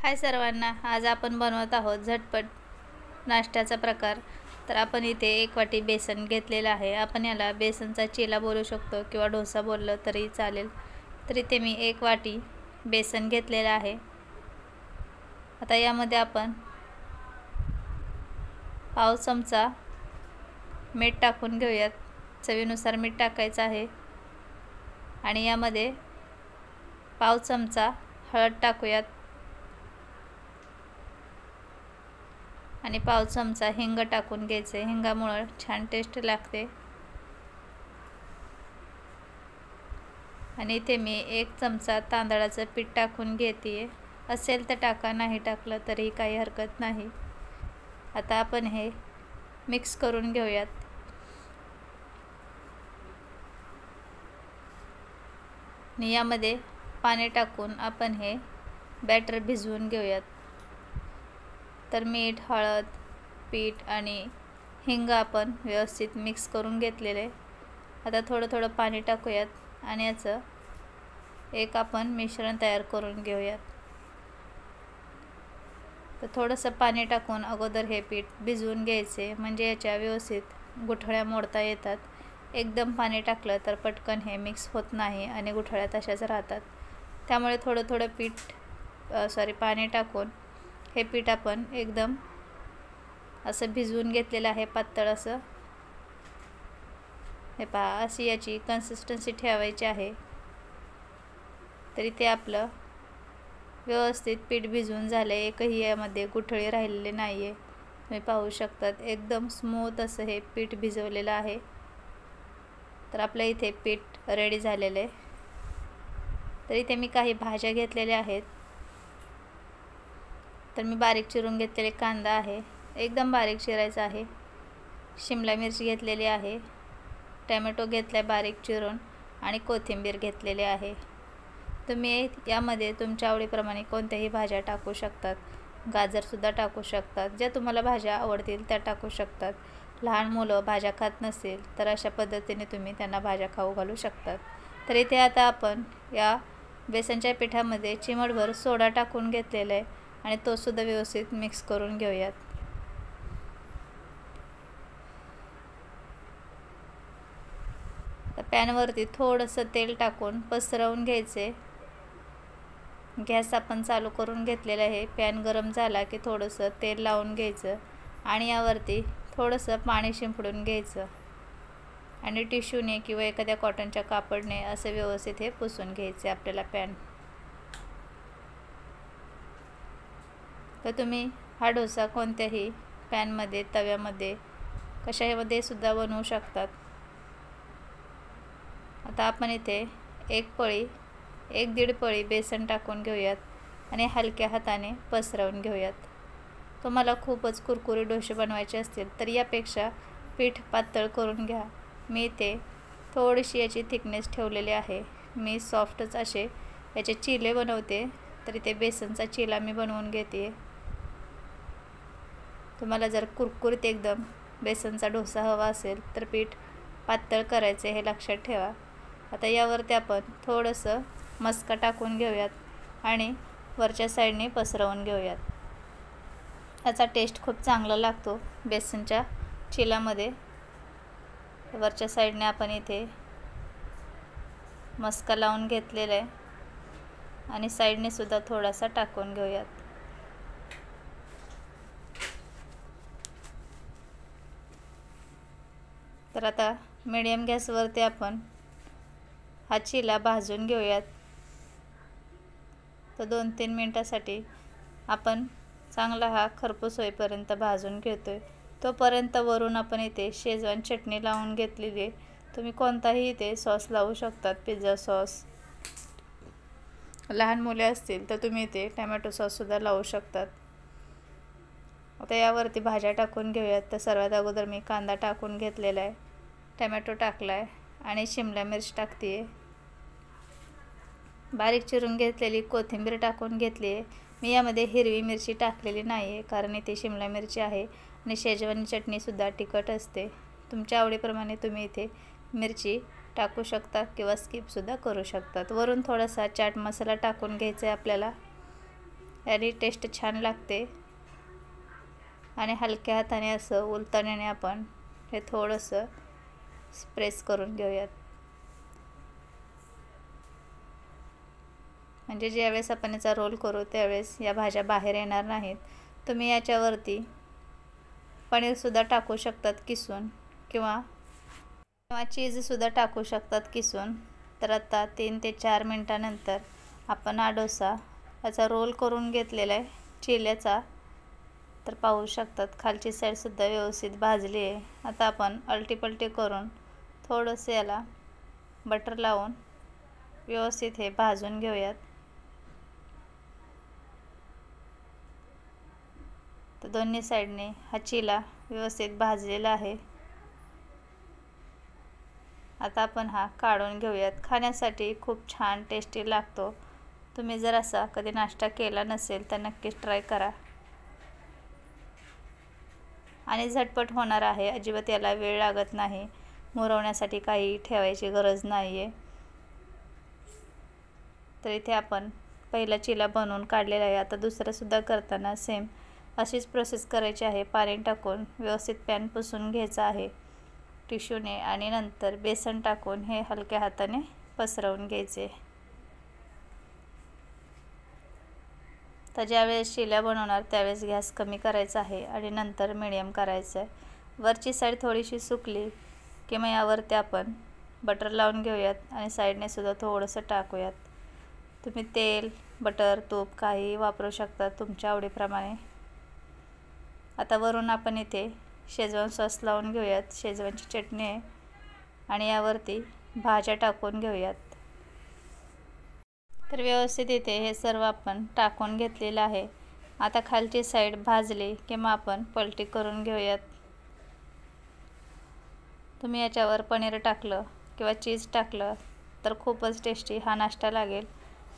हाय सर्वांना, आज आपण बनवत आहोत झटपट नाश्त्याचा प्रकार। तर आपण इथे 1 वाटी बेसन घेतलेला आहे। आपण याला बेसनचा चिला बोलू शकतो किंवा डोसा बोललं तरी चालेल। तर इथे मी 1 वाटी बेसन घेतलेला आहे। आता यामध्ये आपण पाव चमचा मीठ टाकून घेऊयात। चवीनुसार मीठ टाकायचं आहे आणि यामध्ये पाव चमचा हळद टाकूयात आणि पाव चमचा हिंग टाकून घ्यायचे। हिंगामुळे छान टेस्ट लागते। आणि इथे मी 1 चमचा तांदळाचं पीठ टाकून घेते। असेल तर टाका, नाही टाकलं तरी काही हरकत नाही। आता आपण हे मिक्स करून घेऊयात। आणि यामध्ये पाणी टाकून आपण हे बॅटर भिजवून घेऊयात। तर मीठ, हळद, पीठ आणि हिंग आपण व्यवस्थित मिक्स करून घेतलेले। आता थोडं थोडं पाणी टाकूयात आणि याचं एक आपण मिश्रण तयार करून घेऊयात। तर थोडंसं पाणी टाकून अगोदर हे पीठ भिजवून घ्यायचे, म्हणजे याच्या व्यवस्थित गुठळ्या मोडता येतात। एकदम पाणी टाकलं तर पटकन हे मिक्स होत नाही आणि गुठळ्या तशाच राहतात। त्यामुळे थोडं थोडं पाणी टाकून हे पीठ आपण एकदम असं भिजवून घेतलेलं आहे, पातळ असं। हे पहा, अशी याची कन्सिस्टन्सी ठेवायची आहे। तरी ते आपलं व्यवस्थित पीठ भिजवून झाले, एकही यामध्ये गुठळी राहिलेले नाहीये। तुम्ही पाहू शकतात, एकदम स्मूथ असं हे पीठ भिजवलेलं आहे। तर आपल्या इथे पीठ रेडी झालेलं आहे। तर इथे मी काही भाज्या घेतलेल्या आहेत। तर मी बारीक चिरून घेतलेले कांदा आहे, एकदम बारीक चिरायचा आहे। शिमला मिरची घेतलेली आहे, टोमॅटो घेतला बारीक चिरून आणि कोथिंबीर घेतलेली आहे। तुम्ही यामध्ये तुमच्या आवडीप्रमाणे कोणत्याही भाज्या टाकू शकतात। गाजर सुद्धा टाकू शकतात, ज्या तुम्हाला भाज्या आवडतील त्या टाकू शकतात। लहान मुलं भाज्या खात नसेल तर अशा पद्धतीने तुम्ही त्यांना भाज्या खाऊ घालू शकतात। तर इथे आता आपण या बेसनच्या पिठामध्ये चिमटभर सोडा टाकून घेतलेला आहे आणि तो सुद्धा व्यवस्थित मिक्स करून घेऊयात। तर पॅनवरती थोडंसं तेल टाकून पसरवून घ्यायचे। गॅस आपण चालू करून घेतलेला आहे। पॅन गरम झाला की थोडंसं तेल लावून घ्यायचं आणि यावरती थोडंसं पाणी शिंपडून घ्यायचं आणि टिश्यूने किंवा एखाद्या कॉटनच्या कापडने असं व्यवस्थित हे पुसून घ्यायचे आपल्याला पॅन। तर तुम्ही हा डोसा कोणत्याही पॅनमध्ये, तव्यामध्ये, कशामध्ये सुद्धा बनवू शकतात। आता आपण इथे 1-1.5 पळी बेसन टाकून घेऊयात आणि हलक्या हाताने पसरवून घेऊयात। तुम्हाला खूपच कुरकुरीत डोसे बनवायचे असतील तर यापेक्षा पीठ पातळ करून घ्या। मी इथे थोडीशी याची थिकनेस ठेवलेली आहे। मी सॉफ्टच असे याचे चिले बनवते, तर इथे बेसनचा चिला मी बनवून घेते। तुम्हाला जर कुरकुरीत एकदम बेसनचा डोसा हवा असेल तर पीठ पातळ करायचे, हे लक्षात ठेवा। आता यावरती आपण थोडंसं मस्का टाकून घेऊयात आणि वरच्या साईडने पसरवून घेऊयात। याचा टेस्ट खूप चांगला लागतो बेसनच्या चिलामध्ये। वरच्या साईडने आपण इथे मस्का लावून घेतलेला आहे आणि साईडने सुद्धा थोडासा टाकून घेऊयात। तर आता मीडियम गॅसवरती आपण हा चिला भाजून घेऊयात। तर 2-3 मिनिटासाठी आपण चांगला हा खरपूस होईपर्यंत भाजून घेतोय। तोपर्यंत वरून आपण इथे शेजवान चटणी लावून घेतलेली आहे। तुम्ही कोणताही इथे सॉस लावू शकतात, पिझ्झा सॉस। लहान मुले असतील तर तुम्ही इथे टोमॅटो सॉस सुद्धा लावू शकतात। आता यावरती भाज्या टाकून घेऊयात। तर सर्वात अगोदर मी कांदा टाकून घेतलेला आहे, टोमॅटो टाकला आहे आणि शिमला मिरची टाकते आहे। बारीक चिरून घेतलेली कोथिंबीर टाकून घेतली आहे। मी यामध्ये हिरवी मिरची टाकलेली नाही आहे, कारण इथे शिमला मिरची आहे आणि शेजवानी चटणीसुद्धा तिखट असते। तुमच्या आवडीप्रमाणे तुम्ही इथे मिरची टाकू शकता किंवा स्किपसुद्धा करू शकतात। वरून थोडासा चाट मसाला टाकून घ्यायचा आहे आपल्याला याने टेस्ट छान लागते। आणि हलक्या हाताने असं उलटण्याने आपण हे थोडंसं प्रेस करून घेऊयात, म्हणजे ज्यावेळेस आपण याचा रोल करू त्यावेळेस या भाज्या बाहेर येणार नाहीत। तुम्ही याच्यावरती पनीरसुद्धा टाकू शकतात किसून, किंवा चीजसुद्धा टाकू शकतात किसून। तर आता 3 ते 4 मिनटानंतर आपण हा डोसा याचा रोल करून घेतलेला आहे चिल्याचा। तर पाहू शकतात खालची साईडसुद्धा व्यवस्थित भाजली आहे। आता आपण अलटीपलटी करून थोडंसं याला बटर लावून व्यवस्थित हे भाजून घेऊयात। तर दोन्ही साईडने हा चिला व्यवस्थित भाजलेला आहे। आता आपण हा काढून घेऊयात। खाण्यासाठी खूप छान टेस्टी लागतो। तुम्ही जर असा कधी नाश्ता केला नसेल तर नक्कीच ट्राय करा, आणि झटपट होणार आहे। अजिबात याला वेळ लागत नाही, मुरवण्यासाठी काही ठेवायची गरज नाही आहे। तर इथे आपण पहिला चिला बनवून काढलेला आहे। आता दुसरासुद्धा करताना सेम अशीच प्रोसेस करायची आहे। पाणी टाकून व्यवस्थित पॅन पुसून घ्यायचा आहे टिश्यूने, आणि नंतर बेसन टाकून हे हलक्या हाताने पसरवून घ्यायचे। तर ज्यावेळेस चिल्या बनवणार त्यावेळेस गॅस कमी करायचा आहे आणि नंतर मिडियम करायचं आहे। वरची साईड थोडीशी सुकली की मग यावरती आपण बटर लावून घेऊयात आणि साईडने सुद्धा थोडंसं टाकूयात। तुम्ही तेल, बटर, तूप काही वापरू शकता तुमच्या आवडीप्रमाणे। आता वरून आपण इथे शेजवान सॉस लावून घेऊयात, शेजवानची चटणी आहे, आणि यावरती भाज्या टाकून घेऊयात। तर व्यवस्थित इथे हे सर्व आपण टाकून घेतलेलं आहे। आता खालची साईड भाजली की मग आपण पलटी करून घेऊयात। तुम्ही याच्यावर पनीर टाकलं किंवा चीज टाकलं तर खूपच टेस्टी हा नाश्ता लागेल,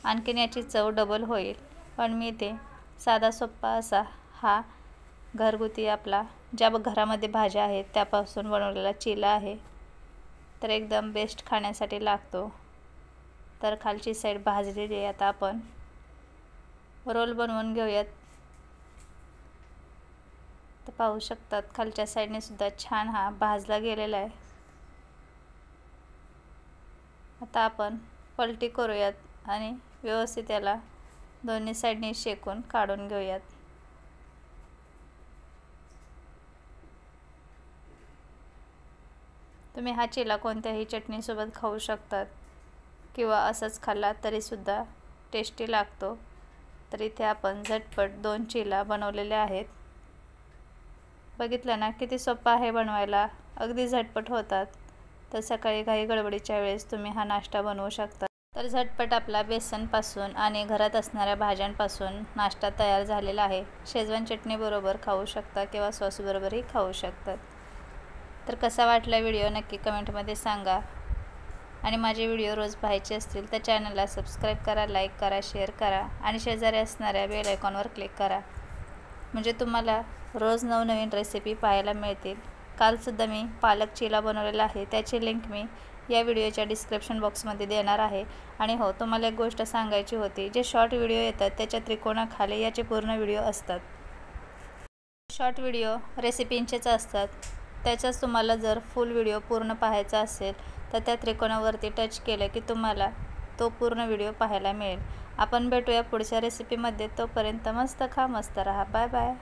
आणखीन याची चव डबल होईल। पण मी इथे साधा सोप्पा असा हा घरगुती आपला ज्या घरामध्ये भाज्या आहेत त्यापासून बनवलेला चिला आहे, तर एकदम बेस्ट खाण्यासाठी लागतो। तर खालची साईड भाजलेली आहे। आता आपण रोल बनवून घेऊयात। तर पाहू शकतात खालच्या साईडने सुद्धा छान हा भाजला गेलेला आहे। आता आपण पलटी करूयात आणि व्यवस्थित याला दोन्ही साईडने शेकून काढून घेऊयात। तुम्ही हा चिला कोणत्याही चटणीसोबत खाऊ शकतात, किंवा असंच खाल्ला तरीसुद्धा टेस्टी लागतो। तर इथे आपण झटपट 2 चिला बनवलेले आहेत। बघितलं ना किती सोपं आहे बनवायला, अगदी झटपट होतात। तर सकाळी काही गडबडीच्या वेळेस तुम्ही हा नाश्ता बनवू शकता। तर झटपट आपला बेसनपासून आणि घरात असणाऱ्या भाज्यांपासून नाश्ता तयार झालेला आहे। शेजवान चटणीबरोबर खाऊ शकता किंवा सॉसबरोबरही खाऊ शकतात। तर कसा वाटला व्हिडिओ नक्की कमेंटमध्ये सांगा, आणि माझे व्हिडिओ रोज पाहायचे असतील तर चॅनलला सबस्क्राईब करा, लाईक करा, शेअर करा, आणि शेजारी असणाऱ्या बेल आयकॉनवर क्लिक करा, म्हणजे तुम्हाला रोज नवनवीन रेसिपी पाहायला मिळतील। कालसुद्धा मी पालक चिला बनवलेला आहे, त्याची लिंक मी या व्हिडिओच्या डिस्क्रिप्शन बॉक्समध्ये देणार आहे। आणि हो, तुम्हाला एक गोष्ट सांगायची होती, जे शॉर्ट व्हिडिओ येतात त्याच्या त्रिकोणाखाली याचे पूर्ण व्हिडिओ असतात। शॉर्ट व्हिडिओ रेसिपींचेच असतात, त्याचाच तुम्हाला जर फुल व्हिडिओ पूर्ण पाहायचा असेल तर त्या त्रिकोणावरती टच केलं की तुम्हाला तो पूर्ण व्हिडिओ पाहायला मिळेल। आपण भेटूया पुढच्या रेसिपीमध्ये, तोपर्यंत मस्त खा, मस्त रहा, बाय बाय।